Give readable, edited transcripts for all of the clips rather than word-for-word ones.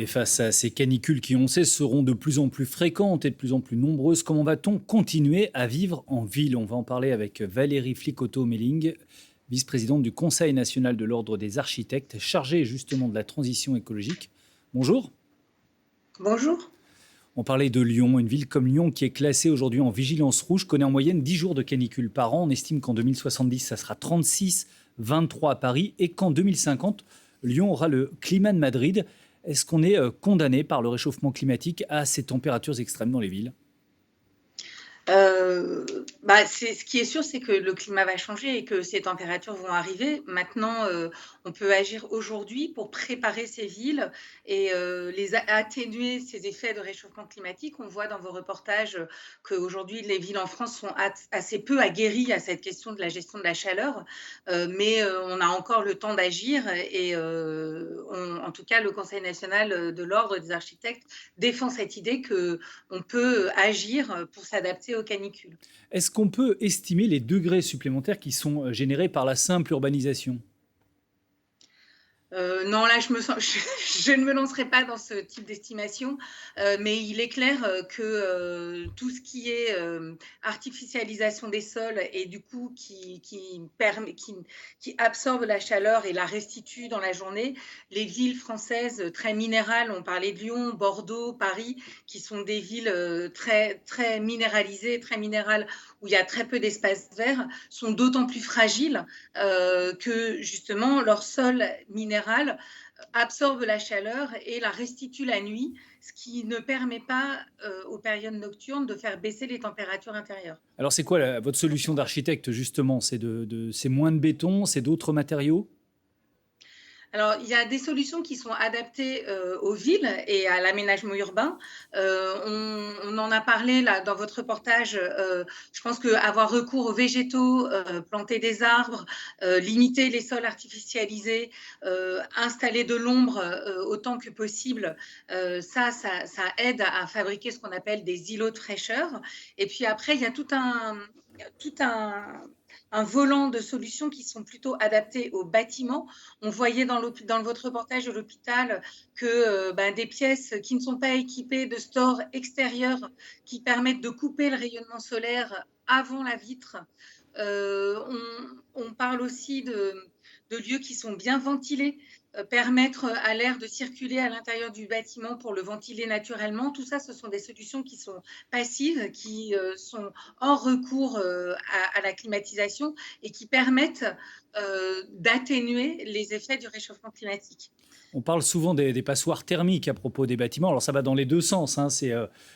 Et face à ces canicules qui, on sait, seront de plus en plus fréquentes et de plus en plus nombreuses, comment va-t-on continuer à vivre en ville? On va en parler avec Valérie Flicoteaux-Melling, vice-présidente du Conseil national de l'Ordre des architectes, chargée justement de la transition écologique. Bonjour. Bonjour. On parlait de Lyon, une ville comme Lyon qui est classée aujourd'hui en vigilance rouge, connaît en moyenne 10 jours de canicule par an. On estime qu'en 2070, ça sera 36, 23 à Paris et qu'en 2050, Lyon aura le climat de Madrid. Est-ce qu'on est condamné par le réchauffement climatique à ces températures extrêmes dans les villes? C'est ce qui est sûr, c'est que le climat va changer et que ces températures vont arriver. Maintenant, on peut agir aujourd'hui pour préparer ces villes et les a atténuer ces effets de réchauffement climatique. On voit dans vos reportages, qu'aujourd'hui les villes en France sont assez peu aguerries à cette question de la gestion de la chaleur, mais on a encore le temps d'agir et en tout cas, le Conseil national, de l'ordre des architectes défend cette idée qu'on peut agir pour s'adapter aux canicules. Est-ce qu'on peut estimer les degrés supplémentaires qui sont générés par la simple urbanisation? Non, là, je me sens je ne me lancerai pas dans ce type d'estimation, mais il est clair, que, tout ce qui est, artificialisation des sols et du coup qui absorbe la chaleur et la restitue dans la journée, les villes françaises, très minérales, on parlait de Lyon, Bordeaux, Paris, qui sont des villes, très très minéralisées, très minérales, où il y a très peu d'espaces verts, sont d'autant plus fragiles que justement leur sol minéral absorbe la chaleur et la restitue la nuit, ce qui ne permet pas aux périodes nocturnes de faire baisser les températures intérieures. Alors c'est quoi votre solution d'architecte justement? C'est moins de béton, c'est d'autres matériaux? Alors, il y a des solutions qui sont adaptées, aux villes et à l'aménagement urbain. On en a parlé là dans votre reportage, je pense qu'avoir recours aux végétaux, planter des arbres, limiter les sols artificialisés, installer de l'ombre, autant que possible, ça aide à fabriquer ce qu'on appelle des îlots de fraîcheur et puis après il y a tout un volant de solutions qui sont plutôt adaptées aux bâtiments. On voyait dans votre reportage de l'hôpital que des pièces qui ne sont pas équipées de stores extérieurs qui permettent de couper le rayonnement solaire avant la vitre. On parle aussi de lieux qui sont bien ventilés, permettre à l'air de circuler à l'intérieur du bâtiment pour le ventiler naturellement. Tout ça, ce sont des solutions qui sont passives, qui sont hors recours à la climatisation et qui permettent d'atténuer les effets du réchauffement climatique. On parle souvent des passoires thermiques à propos des bâtiments. Alors ça va dans les 2 sens, hein. C'est,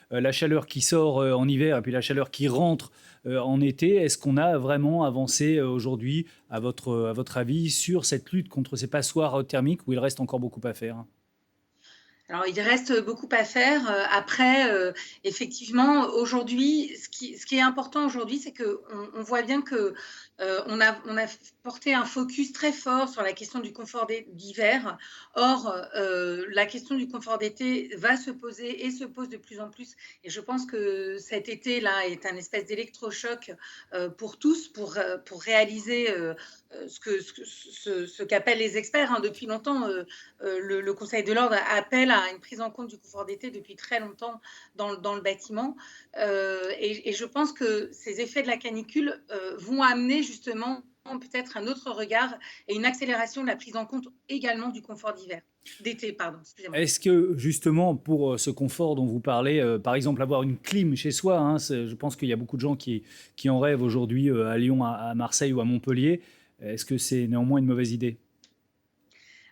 la chaleur qui sort, en hiver et puis la chaleur qui rentre, en été. Est-ce qu'on a vraiment avancé, aujourd'hui, à votre avis, sur cette lutte contre ces passoires, thermiques où il reste encore beaucoup à faire? Alors, il reste beaucoup à faire. Après, effectivement, aujourd'hui, ce qui est important aujourd'hui, c'est qu'on voit bien que, on a porté un focus très fort sur la question du confort d'hiver. Or, la question du confort d'été va se poser et se pose de plus en plus et je pense que cet été-là est un espèce d'électrochoc, pour tous, pour réaliser, ce qu'appellent les experts, hein, depuis longtemps, le Conseil de l'ordre appelle à une prise en compte du confort d'été depuis très longtemps dans le bâtiment. Et je pense que ces effets de la canicule vont amener justement peut-être un autre regard et une accélération de la prise en compte également du confort d'été, pardon, excusez-moi. Est-ce que justement pour, ce confort dont vous parlez, par exemple avoir une clim chez soi, hein, je pense qu'il y a beaucoup de gens qui en rêvent aujourd'hui, à Lyon, à Marseille ou à Montpellier. Est-ce que c'est néanmoins une mauvaise idée?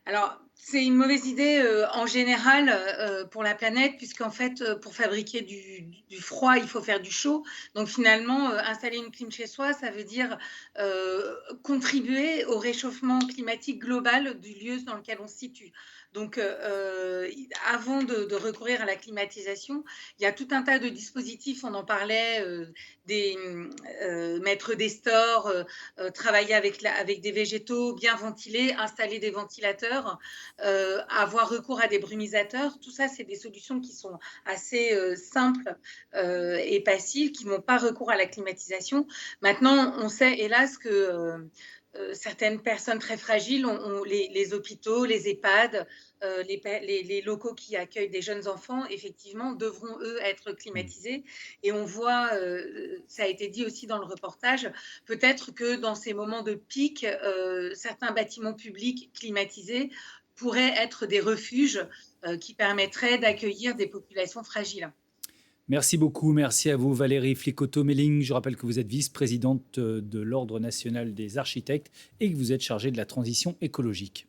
Alors, c'est une mauvaise idée, en général, pour la planète puisqu'en fait, pour fabriquer du froid, il faut faire du chaud. Donc finalement, installer une clim chez soi, ça veut dire, contribuer au réchauffement climatique global du lieu dans lequel on se situe. Donc, i avant de recourir à la climatisation, il y a tout un tas de dispositifs, on en parlait, mettre des stores, travailler avec des végétaux bien ventilés, installer des ventilateurs, avoir recours à des brumisateurs. Tout ça, c'est des solutions qui sont assez simples et passives, qui n'ont pas recours à la climatisation. Maintenant, on sait hélas que certaines personnes très fragiles ont les hôpitaux, les EHPAD, les locaux qui accueillent des jeunes enfants, effectivement, devront, eux, être Mmh. climatisés et on voit, ça a été dit aussi dans le reportage, peut-être que dans ces moments de pic, certains bâtiments publics climatisés pourraient être des refuges, qui permettraient d'accueillir des populations fragiles. Merci beaucoup, merci à vous Valérie Flicoteau-Méling. Je rappelle que vous êtes vice-présidente de l'Ordre national des architectes et que vous êtes chargée de la transition écologique.